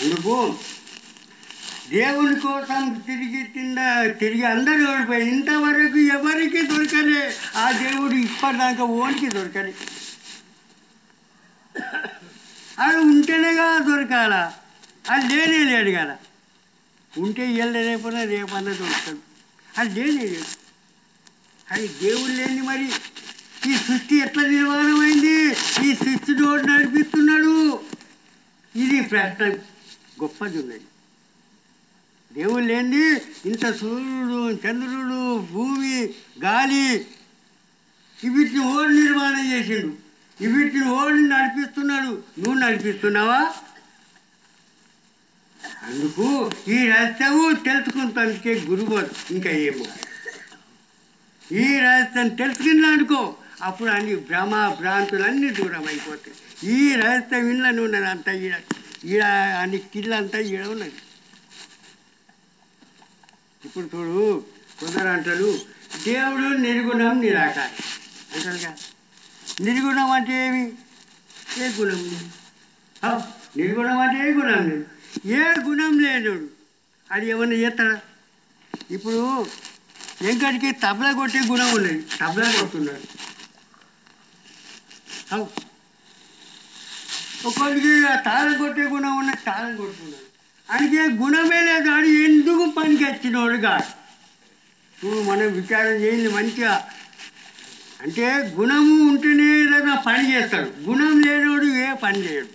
అందుకు దేవుని కోసం తిరిగి అందరూ ఓడిపోయి ఇంతవరకు ఎవరికి దొరకలే. ఆ దేవుడు ఇప్పటిదాకా ఓనికి దొరకలే. అది ఉంటేనేగా దొరకాల, అది లేనే లేడు కదా. ఉంటే ఇయ్యాల రేపన్నా రేపన్నా దొరుకుతాడు, అది లేనే లేదు. అది దేవుడు లేని మరి ఈ సృష్టి ఎట్లా నిర్మాణమైంది? ఈ సృష్టి నోడు నడిపిస్తున్నాడు. ఇది ప్రశ్న గొప్పది ఉన్నది. దేవుడు లేనిది ఇంత సూర్యుడు, చంద్రుడు, భూమి, గాలి వీటిని ఓడి నిర్మాణం చేసిండు. వీటిని ఓడి నడిపిస్తున్నాడు. నువ్వు నడిపిస్తున్నావా? అందుకు ఈ రహస్యము తెలుసుకుంటానికే గురువు. ఇంకా ఏమో ఈ రహస్యం తెలుసుకున్నానుకో అప్పుడు అన్ని భ్రమ భ్రాంతులన్నీ దూరం అయిపోతాయి. ఈ రహస్యం ఇళ్ళని ఉన్నది అంతా ఈడ అన్ని కిళ్ళంతా ఈడ ఉన్నది. ఇప్పుడు చూడు, కొందరు అంటారు దేవుడు నిర్గుణం నిరాకారం అంటారుగా. నిర్గుణం అంటే ఏమి? ఏ గుణం లేదు. నిర్గుణం అంటే ఏ గుణం లేదు. ఏ గుణం లేడు అది ఏమన్నా చేస్తాడా? ఇప్పుడు వెంకటికి తబలా కొట్టే గుణం ఉన్నది, తబలా కొడుతున్నాడు. ఒకరికి తాళం కొట్టే గుణం ఉన్నది, తాళం కొడుతున్నాడు. అందుకే గుణమే లేదు. అది ఎందుకు పనికి వచ్చినోడు కాదు. నువ్వు మనం విచారం చేయండి మంచిగా. అంటే గుణము ఉంటేనే ఏదైనా పని చేస్తాడు, గుణం లేనోడు ఏ పని చేయడు.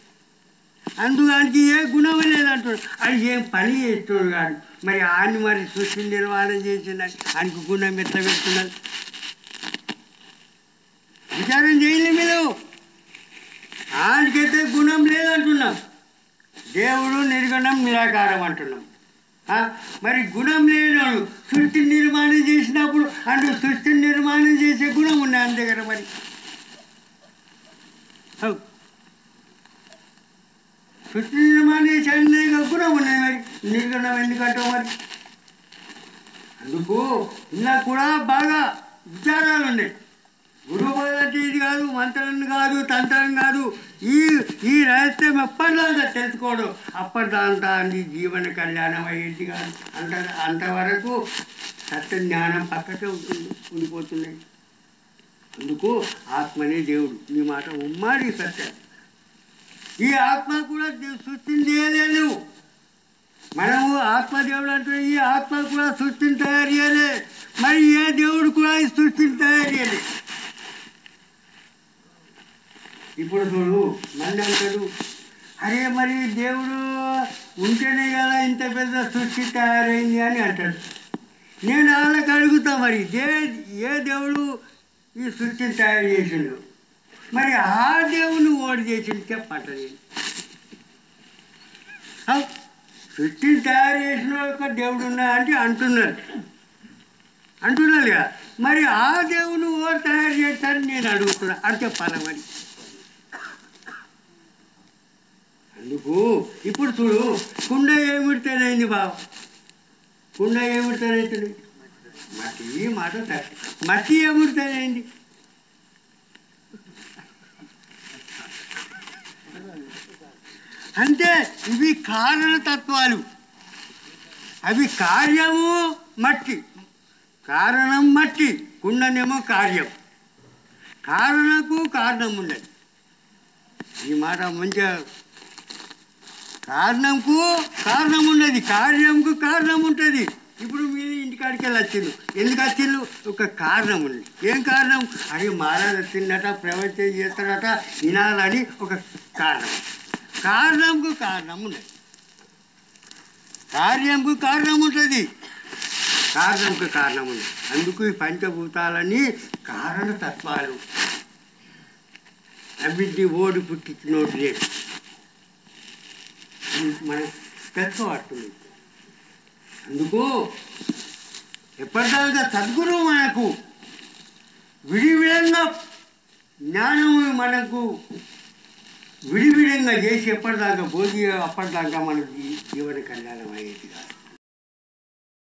అందుకనికి ఏ గుణం లేదంటాడు, అది ఏం పని చేస్తాడు కాదు. మరి ఆయన మరి సృష్టి నిర్మాణం చేసిన ఆయనకు గుణం ఎట్లా పెడుతున్నారు? విచారం చేయలే మీరు. ఆయనకైతే గుణం లేదంటున్నాం, దేవుడు నిర్గుణం నిరాకారం అంటున్నాం. మరి గుణం లేనాడు సృష్టి నిర్మాణం చేసినప్పుడు అంటూ సృష్టి నిర్మాణం చేసే గుణం ఉన్నాయి ఆయన దగ్గర. మరి సృష్టి నిర్మాణం చేసే అన్ని గుణం ఉన్నాయి, మరి నిర్గుణం ఎందుకంటావు? మరి అందుకు ఇలా కూడా బాగా విచారాలు ఉన్నాయి. గురువు అంటే ఇది కాదు, మంత్రం కాదు, తంత్రం కాదు. ఈ రహస్యం ఎప్పటిదాకా తెలుసుకోవడం అప్పటిదాంతా అన్ని జీవన కళ్యాణం అయ్యేది కాదు. అంతవరకు సత్య జ్ఞానం పక్కకే ఉండిపోతున్నాయి. అందుకు ఆత్మనే దేవుడు. ఈ మాట ఉమ్మాడి సత్యం. ఈ ఆత్మ కూడా సృష్టిని చేయలేదు. మనము ఆత్మదేవుడు అంటే ఈ ఆత్మ కూడా సృష్టిని తయారు చేయలే. మరి ఏ దేవుడు కూడా ఈ సృష్టిని తయారు చేయలే. ఇప్పుడు చూడు, మళ్ళీ అంటాడు అరే మరి దేవుడు ఉంటేనే కదా ఇంత పెద్ద సృష్టి తయారైంది అని అంటాడు. నేను వాళ్ళకి అడుగుతా, మరి ఏ దేవుడు ఈ సృష్టిని తయారు చేసిండు? మరి ఆ దేవుని ఓడి చేసింది చెప్పండి. సృష్టిని తయారు చేసిన ఒక దేవుడు ఉన్నా అంటే అంటున్నారుగా. మరి ఆ దేవుని ఓడి తయారు చేస్తారని నేను అడుగుతున్నా, అది చెప్పాలా మరి? అందుకు ఇప్పుడు చూడు, కుండ ఏమిడితేనైంది బాబు? కుండ ఏమిడితేనైతుంది? మట్టి మాట మట్టి ఏమిడితేనైంది? అంటే ఇవి కారణతత్వాలు. అవి కార్యము మట్టి, కారణం మట్టి, కుండనేమో కార్యం. కారణకు కారణం ఉన్నది. ఈ మాట మంచిగా, కారణంకు కారణం ఉన్నది, కార్యంకు కారణం ఉంటుంది. ఇప్పుడు మీరు ఇంటికాడికి వెళ్ళి వచ్చిండు, ఎందుకు వచ్చిండు? ఒక కారణం ఉంది. ఏం కారణం? అది మహారాజు వచ్చిందట, ప్రవచనం చేస్తాడట, వినాలని ఒక కారణం. కారణంకు కారణం ఉన్నది, కార్యంకు కారణం ఉంటుంది, కారణంకు కారణం ఉన్నది. అందుకు ఈ పంచభూతాలని కారణతత్వాలు. అవిటి ఓడి పుట్టించినోడు లేదు. మనం తెలుసుకోవస్తుంది. అందుకు ఎప్పటిదాకా సద్గురువు మనకు విడివిడంగా జ్ఞానము మనకు విడివిడంగా చేసి ఎప్పటిదాకా బోధి అప్పటిదాకా మనకి జీవన కళ్యాణం అయ్యేది కాదు.